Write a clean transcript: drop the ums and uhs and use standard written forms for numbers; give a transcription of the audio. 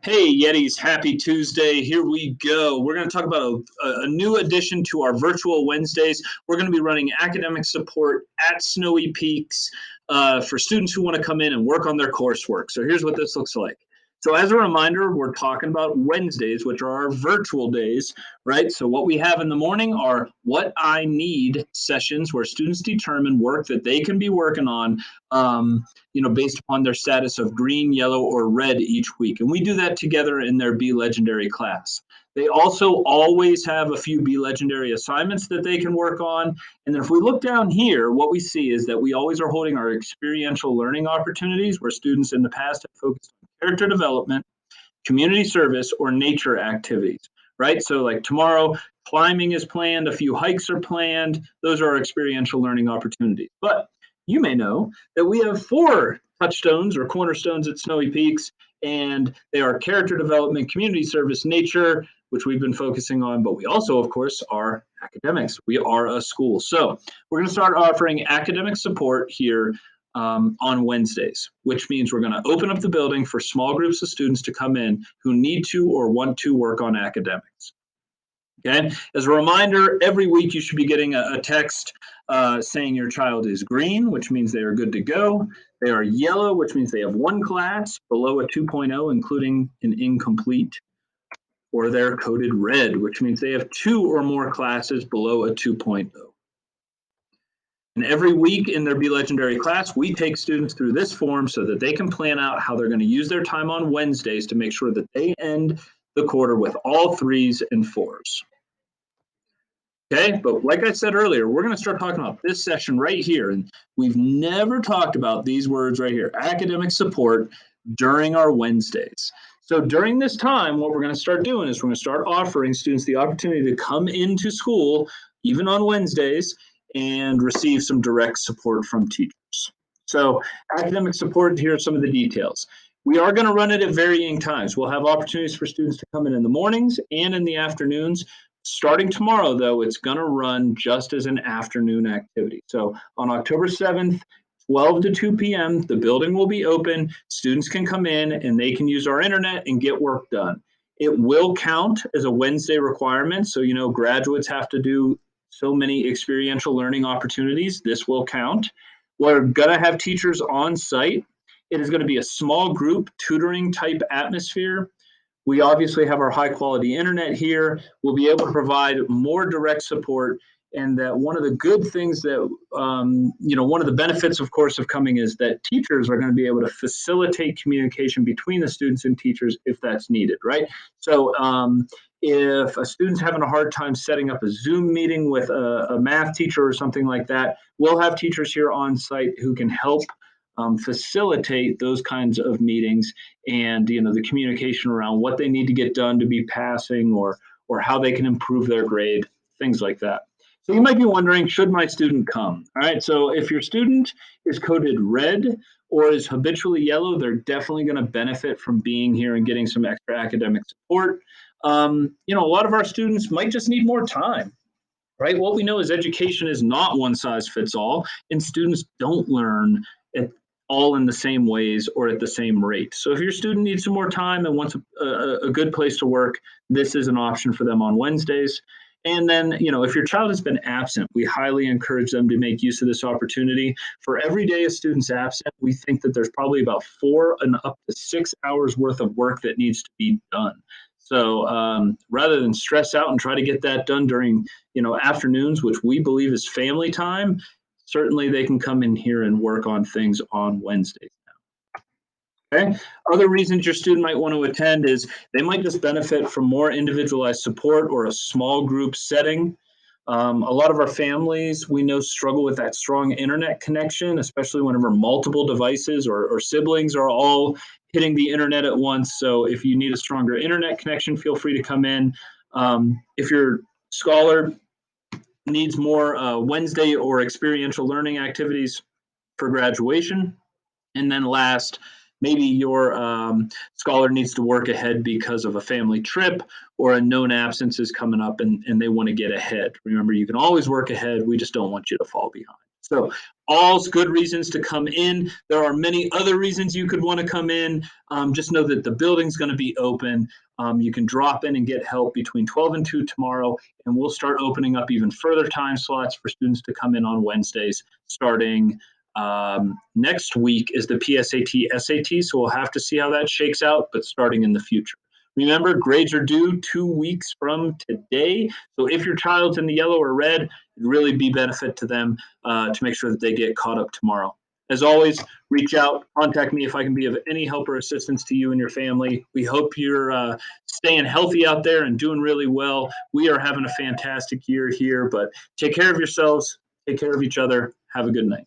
Hey, Yetis, happy Tuesday. Here we go. We're going to talk about a new addition to our virtual Wednesdays. We're going to be running academic support at Snowy Peaks for students who want to come in and work on their coursework. So here's what this looks like. So as a reminder, we're talking about Wednesdays, which are our virtual days, right? So what we have in the morning are what I need sessions where students determine work that they can be working on, based upon their status of green, yellow, or red each week. And we do that together in their Be Legendary class. They also always have a few Be Legendary assignments that they can work on. And then if we look down here, what we see is that we always are holding our experiential learning opportunities where students in the past have focused on character development, community service, or nature activities, right? So like tomorrow, climbing is planned, a few hikes are planned. Those are our experiential learning opportunities. But you may know that we have 4 touchstones or cornerstones at Snowy Peaks, and they are character development, community service, nature, which we've been focusing on, but we also, of course, are academics. We are a school. So we're going to start offering academic support here on Wednesdays, which means we're going to open up the building for small groups of students to come in who need to or want to work on academics. Okay, as a reminder, every week you should be getting a text saying your child is green, which means they are good to go. They are yellow, which means they have 1 class below a 2.0, including an incomplete. Or they're coded red, which means they have 2 or more classes below a 2.0. And every week in their Be Legendary class, we take students through this form so that they can plan out how they're going to use their time on Wednesdays to make sure that they end the quarter with all 3s and 4s. Okay, but like I said earlier, we're going to start talking about this session right here. And we've never talked about these words right here, academic support, during our Wednesdays. So during this time, what we're going to start doing is we're going to start offering students the opportunity to come into school, even on Wednesdays, and receive some direct support from teachers. So academic support, here are some of the details. We are going to run it at varying times. We'll have opportunities for students to come in the mornings and in the afternoons. Starting tomorrow, though, it's going to run just as an afternoon activity. So on October 7th, 12 to 2 p.m., the building will be open. Students can come in and they can use our internet and get work done. It will count as a Wednesday requirement. So, graduates have to do so many experiential learning opportunities. This will count. We're going to have teachers on site. It is going to be a small group tutoring type atmosphere. We obviously have our high quality internet here. We'll be able to provide more direct support. And that one of the good things that, one of the benefits, of course, of coming is that teachers are going to be able to facilitate communication between the students and teachers if that's needed, right? So if a student's having a hard time setting up a Zoom meeting with a math teacher or something like that, we'll have teachers here on site who can help facilitate those kinds of meetings and the communication around what they need to get done to be passing or how they can improve their grade, things like that. So you might be wondering, should my student come? All right, so if your student is coded red or is habitually yellow, they're definitely going to benefit from being here and getting some extra academic support. A lot of our students might just need more time. Right? What we know is education is not one size fits all, and students don't learn all in the same ways or at the same rate. So if your student needs some more time and wants a good place to work, this is an option for them on Wednesdays. And then, if your child has been absent, we highly encourage them to make use of this opportunity. For every day a student's absent, we think that there's probably about 4 and up to 6 hours worth of work that needs to be done. So rather than stress out and try to get that done during, afternoons, which we believe is family time, certainly they can come in here and work on things on Wednesdays now. Okay. Other reasons your student might want to attend is they might just benefit from more individualized support or a small group setting. A lot of our families, we know, struggle with that strong internet connection, especially whenever multiple devices or siblings are all hitting the internet at once. So if you need a stronger internet connection, feel free to come in. If your scholar needs more Wednesday or experiential learning activities for graduation. And then last, maybe your scholar needs to work ahead because of a family trip or a known absence is coming up and they want to get ahead. Remember, you can always work ahead. We just don't want you to fall behind. So all's good reasons to come in. There are many other reasons you could want to come in. Just know that the building's going to be open. You can drop in and get help between 12 and 2 tomorrow, and we'll start opening up even further time slots for students to come in on Wednesdays starting next week is the PSAT, SAT, so we'll have to see how that shakes out, but starting in the future. Remember, grades are due 2 weeks from today, so if your child's in the yellow or red, it'd really be benefit to them to make sure that they get caught up tomorrow. As always, reach out, contact me if I can be of any help or assistance to you and your family. We hope you're staying healthy out there and doing really well. We are having a fantastic year here, but take care of yourselves, take care of each other. Have a good night.